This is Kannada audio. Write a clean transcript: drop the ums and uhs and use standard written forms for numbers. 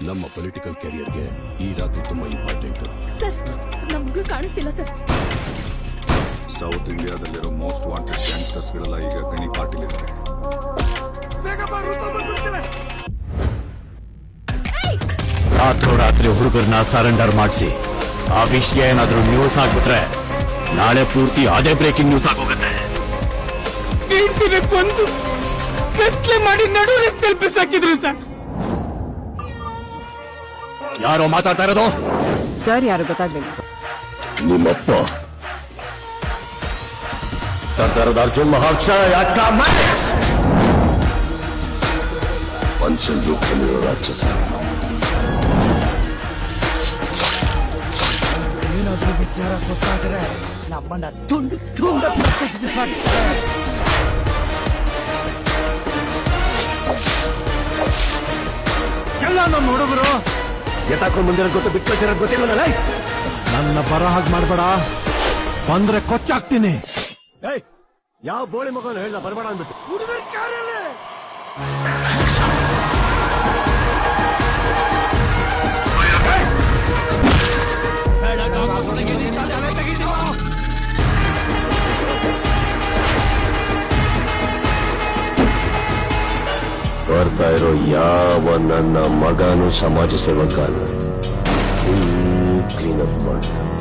ನಮ್ಮ ಪೊಲಿಟಿಕಲ್ ಕೆರಿಯರ್ಗೆ ಈ ರಾತ್ರಿ ತುಂಬಾ ಇಂಪಾರ್ಟೆಂಟ್. ಸರ್, ನಮ್ಗಳು ಕಾಣಿಸ್ತಿಲ್ಲ ಸರ್. ಸೌತ್ ಇಂಡಿಯಾದಲ್ಲಿರೋ ಮೋಸ್ಟ್ ವಾಂಟೆಡ್ ಗ್ಯಾಂಗ್ಸ್ಟರ್ಸ್ ಗಳೆಲ್ಲ ಈಗ ಗಣಿ ಪಾಟೀಲಿದ್ದಾರೆ. ರಾತ್ರೋರಾತ್ರಿ ಹುಡುಗರನ್ನ ಸರೆಂಡರ್ ಮಾಡಿಸಿ ಆ ವಿಷಯ ಏನಾದ್ರೂ ನ್ಯೂಸ್ ಆಗ್ಬಿಟ್ರೆ ನಾಳೆ ಪೂರ್ತಿ ಅದೇ ಬ್ರೇಕಿಂಗ್ ನ್ಯೂಸ್ ಆಗೋಗುತ್ತೆ. ಕೊಂದು ಕತ್ಲೆ ಮಾಡಿ ನಡು ರಸ್ತೆಯಲ್ಲಿ ಬಿಸಾಕಿದ್ರು ಸರ್. ಯಾರೋ ಮಾತಾಡ್ತಾ ಇರೋದು? ಸರ್, ಯಾರು ಗೊತ್ತಾಗ್ಲಿಲ್ಲ. ನಿಮ್ಮಪ್ಪ ತರ್ತರದ ಅರ್ಜುನ್ ಮಹಾಕ್ಷರ ಯಾಕ ಪಂಚನ್ ರೂಪದಲ್ಲಿರೋ ರಾಕ್ಷಸ. ಏನಾದ್ರೂ ವಿಚಾರ ಗೊತ್ತಾದ್ರೆ ನಮ್ಮನ್ನ ತುಂಡು ತುಂಡ ಎಲ್ಲ ನಮ್ಮ ಹುಡುಗರು ಎತ್ತಾಕೊಂಡ್ ಮುಂದಿರೋ ಗೊತ್ತು ಬಿಟ್ಟು ಗೊತ್ತಿಲ್ಲ. ನನ್ನ ಬರೋ ಹಾಗೆ ಮಾಡ್ಬೇಡ, ಬಂದ್ರೆ ಕೊಚ್ಚಾಕ್ತೀನಿ. ಯಾವ ಬೋಳಿ ಮಗನ ಹೇಳ ಬರಬೇಡ ಅಂದ್ಬಿಟ್ಟು ಹುಡುಗರ ಕಾರಲ್ಲಿ ಬರ್ತಾ ಇರೋ ಯಾವ ನನ್ನ ಮಗನು ಸಮಾಜ ಸೇವಕ ಕ್ಲೀನ್ ಅಪ್ ಮಾಡ್ತಾನೆ.